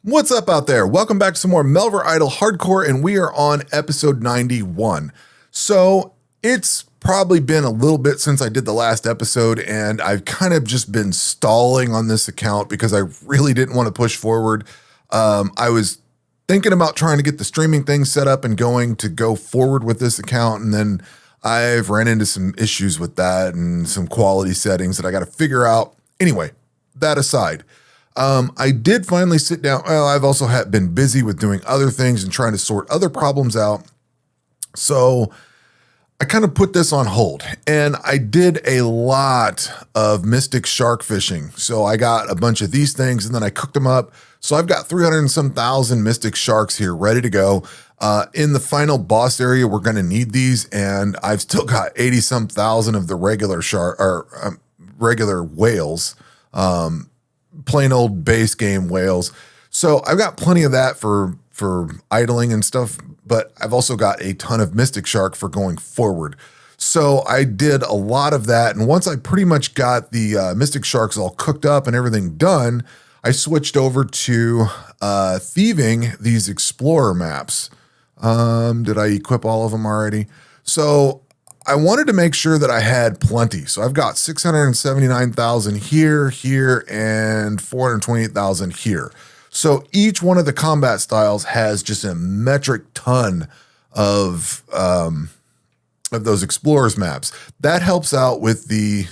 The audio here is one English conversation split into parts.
What's up out there? Welcome back to some more Melvor Idle Hardcore, and we are on episode 91. So it's probably been a little bit since I did the last episode, and I've kind of just been stalling on this account because I really didn't want to push forward. I was thinking about trying to get the streaming thing set up and going to go forward with this account, and then I've ran into some issues with that and some quality settings that I got to figure out. Anyway, that aside, I did finally sit down. Well, I've also been busy with doing other things and trying to sort other problems out. So I kind of put this on hold, and I did a lot of mystic shark fishing. So I got a bunch of these things and then I cooked them up. So I've got 300 and some thousand mystic sharks here ready to go. In the final boss area, we're going to need these, and I've still got 80 some thousand of the regular shark or regular whales. Plain old base game whales. So I've got plenty of that for idling and stuff, but I've also got a ton of mystic shark for going forward. So I did a lot of that. And once I pretty much got the mystic sharks all cooked up and everything done, I switched over to thieving these explorer maps. Did I equip all of them already? So I wanted to make sure that I had plenty. So I've got 679,000 here, and 428,000 here. So each one of the combat styles has just a metric ton of those explorers maps. That helps out with the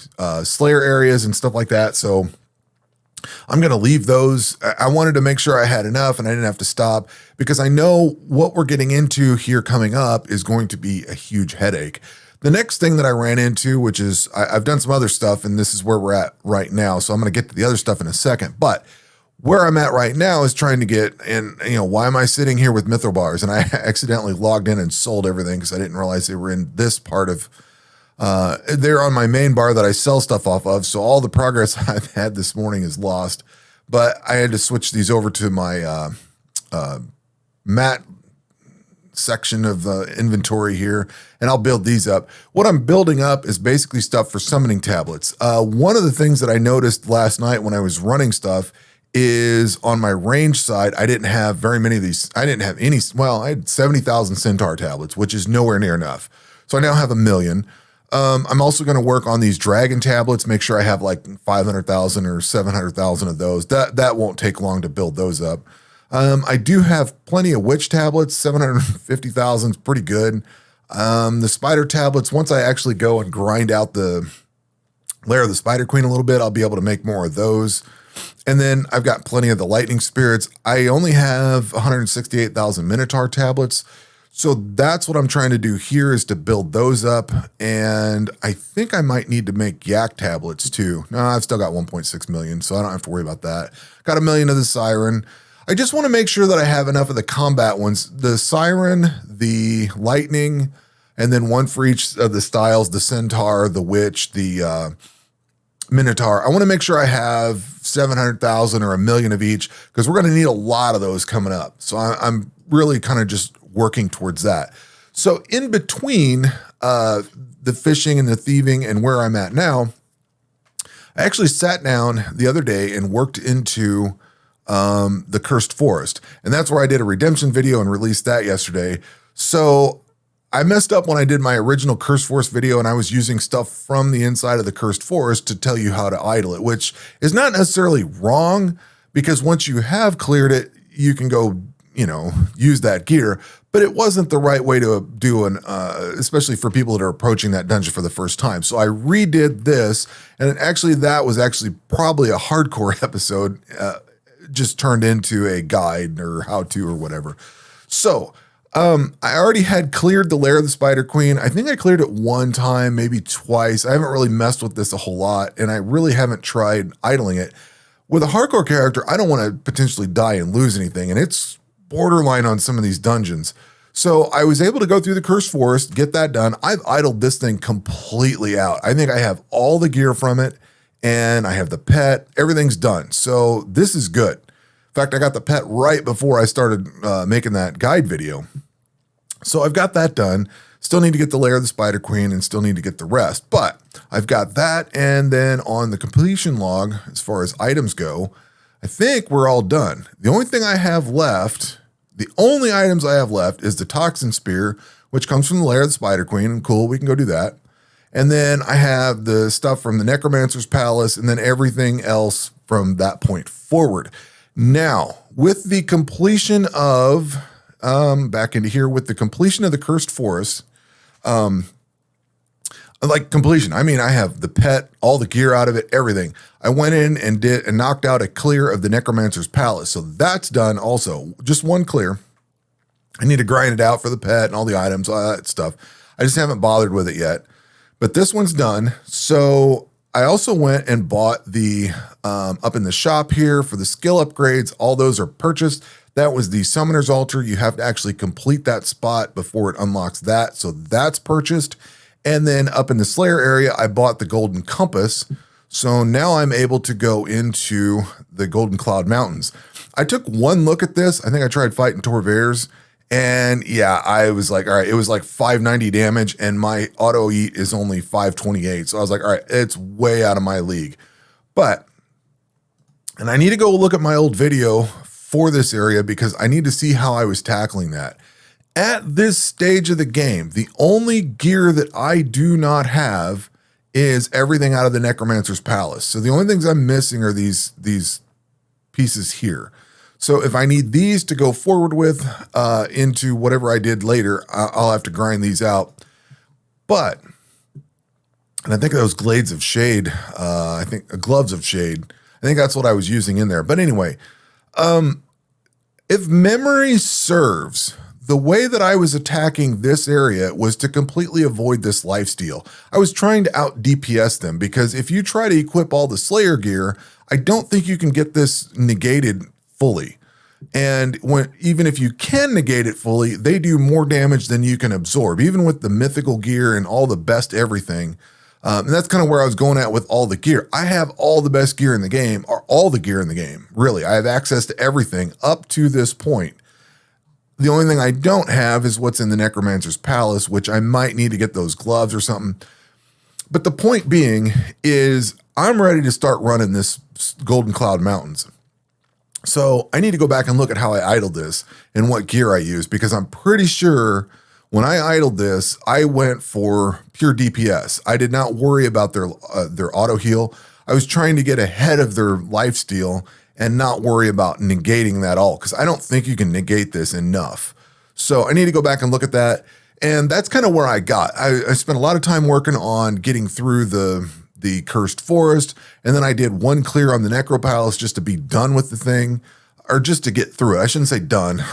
Slayer areas and stuff like that. So I'm going to leave those. I wanted to make sure I had enough and I didn't have to stop, because I know what we're getting into here coming up is going to be a huge headache. The next thing that I ran into, which is I've done some other stuff, and this is where we're at right now. So I'm going to get to the other stuff in a second. But where I'm at right now is trying to get, and why am I sitting here with mithril bars? And I accidentally logged in and sold everything because I didn't realize they were in this part of, they're on my main bar that I sell stuff off of. So all the progress I've had this morning is lost. But I had to switch these over to my mat section of the inventory here, and I'll build these up. What I'm building up is basically stuff for summoning tablets. One of the things that I noticed last night when I was running stuff is on my range side, I didn't have very many of these. I didn't have any. Well, I had 70,000 centaur tablets, which is nowhere near enough. So I now have 1 million. I'm also going to work on these dragon tablets, make sure I have like 500,000 or 700,000 of those. That won't take long to build those up. I do have plenty of witch tablets. 750,000 is pretty good. The spider tablets, once I actually go and grind out the lair of the spider queen a little bit, I'll be able to make more of those. And then I've got plenty of the lightning spirits. I only have 168,000 minotaur tablets. So that's what I'm trying to do here, is to build those up. And I think I might need to make yak tablets too. No, I've still got 1.6 million, so I don't have to worry about that. Got 1 million of the siren. I just want to make sure that I have enough of the combat ones, the siren, the lightning, and then one for each of the styles, the centaur, the witch, the minotaur. I want to make sure I have 700,000 or 1 million of each, because we're going to need a lot of those coming up. So I'm really kind of just working towards that. So in between the fishing and the thieving and where I'm at now, I actually sat down the other day and worked into the Cursed Forest. And that's where I did a redemption video and released that yesterday. So I messed up when I did my original Cursed Forest video, and I was using stuff from the inside of the Cursed Forest to tell you how to idle it, which is not necessarily wrong, because once you have cleared it, you can go, use that gear. But it wasn't the right way to do especially for people that are approaching that dungeon for the first time. So I redid this, and actually that was probably a hardcore episode, just turned into a guide or how to or whatever. So I already had cleared the lair of the spider queen. I think I cleared it one time, maybe twice. I haven't really messed with this a whole lot, and I really haven't tried idling it. With a hardcore character, I don't want to potentially die and lose anything, and it's borderline on some of these dungeons. So I was able to go through the Cursed Forest, get that done. I've idled this thing completely out. I think I have all the gear from it, and I have the pet. Everything's done. So this is good. In fact, I got the pet right before I started making that guide video. So I've got that done. Still need to get the lair of the spider queen and still need to get the rest. But I've got that. And then on the completion log, as far as items go, I I think we're all done. The only thing I have left, the only items I have left is the Toxin Spear, which comes from the lair of the Spider Queen. And cool, we can go do that. And then I have the stuff from the Necromancer's Palace and then everything else from that point forward. Now, with the completion of, back into here, with the completion of the Cursed Forest, like completion, I mean, I have the pet, all the gear out of it, everything. I went in and knocked out a clear of the Necromancer's Palace. So that's done also. Just one clear. I need to grind it out for the pet and all the items, all that stuff. I just haven't bothered with it yet. But this one's done. So I also went and bought the, up in the shop here for the skill upgrades. All those are purchased. That was the Summoner's Altar. You have to actually complete that spot before it unlocks that. So that's purchased. And then up in the Slayer area, I bought the Golden Compass. So now I'm able to go into the Golden Cloud Mountains. I took one look at this. I think I tried fighting Torvares. And yeah, I was like, all right, it was like 590 damage and my auto eat is only 528. So I was like, all right, it's way out of my league. But, and I need to go look at my old video for this area because I need to see how I was tackling that. At this stage of the game, the only gear that I do not have is everything out of the Necromancer's Palace. So the only things I'm missing are these pieces here. So if I need these to go forward with into whatever I did later, I'll have to grind these out. But, and I think those Glades of Shade, I think Gloves of Shade, I think that's what I was using in there. But anyway, if memory serves, the way that I was attacking this area was to completely avoid this lifesteal. I was trying to out DPS them because if you try to equip all the Slayer gear, I don't think you can get this negated fully. And even if you can negate it fully, they do more damage than you can absorb, even with the mythical gear and all the best everything. And that's kind of where I was going at with all the gear. I have all the best gear in the game, or all the gear in the game, really. I have access to everything up to this point. The only thing I don't have is what's in the Necromancer's Palace, which I might need to get those gloves or something. But the point being is I'm ready to start running this Golden Cloud Mountains. So I need to go back and look at how I idled this and what gear I used, because I'm pretty sure when I idled this, I went for pure DPS. I did not worry about their auto heal. I was trying to get ahead of their lifesteal and not worry about negating that all, because I don't think you can negate this enough. So I need to go back and look at that. And that's kind of where I got. I spent a lot of time working on getting through the Cursed Forest, and then I did one clear on the Necro Palace just to be done with the thing, or just to get through it. I shouldn't say done,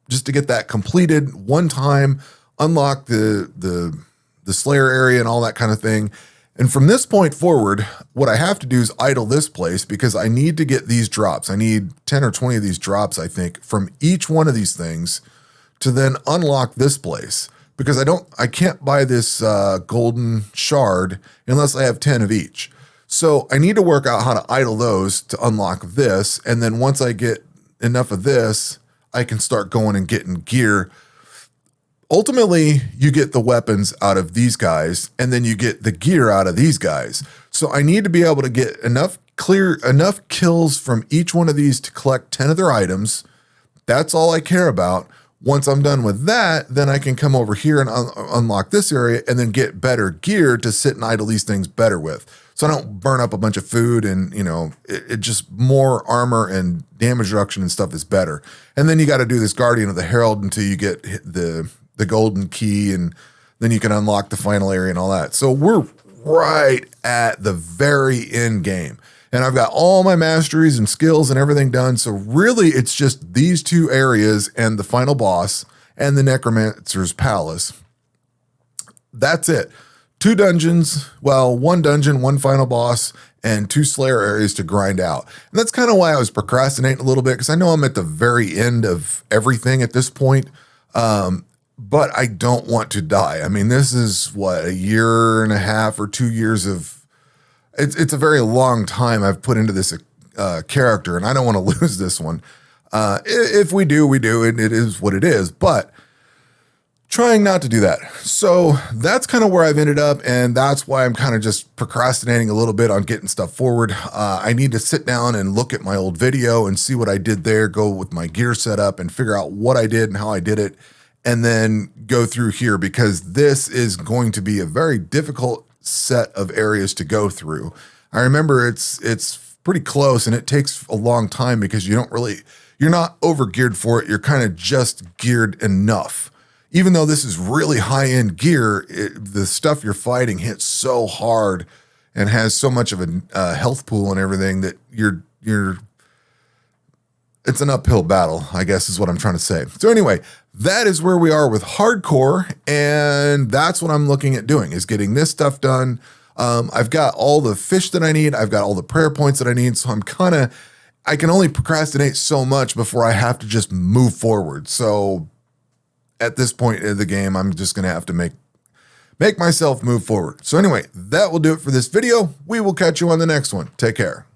just to get that completed one time, unlock the Slayer area and all that kind of thing. And from this point forward, what I have to do is idle this place because I need to get these drops. I need 10 or 20 of these drops, I think, from each one of these things to then unlock this place, because I can't buy this golden shard unless I have 10 of each. So I need to work out how to idle those to unlock this. And then once I get enough of this, I can start going and getting gear. Ultimately, you get the weapons out of these guys, and then you get the gear out of these guys. So I need to be able to get enough kills from each one of these to collect 10 of their items. That's all I care about. Once I'm done with that, then I can come over here and unlock this area and then get better gear to sit and idle these things better with. So I don't burn up a bunch of food, and it just more armor and damage reduction and stuff is better. And then you got to do this Guardian of the Herald until you get the golden key, and then you can unlock the final area and all that. So we're right at the very end game, and I've got all my masteries and skills and everything done. So really it's just these two areas and the final boss and the Necromancer's Palace. That's it. 2 dungeons, well, 1 dungeon, 1 final boss, and 2 Slayer areas to grind out. And that's kind of why I was procrastinating a little bit, because I know I'm at the very end of everything at this point. But I don't want to die. I mean, this is what, 1.5 years or 2 years of, it's a very long time I've put into this character, and I don't want to lose this one. If we do, we do, and it is what it is. But trying not to do that. So that's kind of where I've ended up, and that's why I'm kind of just procrastinating a little bit on getting stuff forward. I need to sit down and look at my old video and see what I did there, go with my gear setup and figure out what I did and how I did it, and then go through here, because this is going to be a very difficult set of areas to go through. I remember it's pretty close, and it takes a long time because you're not over geared for it. You're kind of just geared enough. Even though this is really high-end gear, the stuff you're fighting hits so hard and has so much of a health pool and everything that it's an uphill battle, I guess is what I'm trying to say. So anyway, that is where we are with hardcore, and that's what I'm looking at doing, is getting this stuff done. I've got all the fish that I need. I've got all the prayer points that I need. So I can only procrastinate so much before I have to just move forward. So at this point in the game, I'm just going to have to make myself move forward. So anyway, that will do it for this video. We will catch you on the next one. Take care.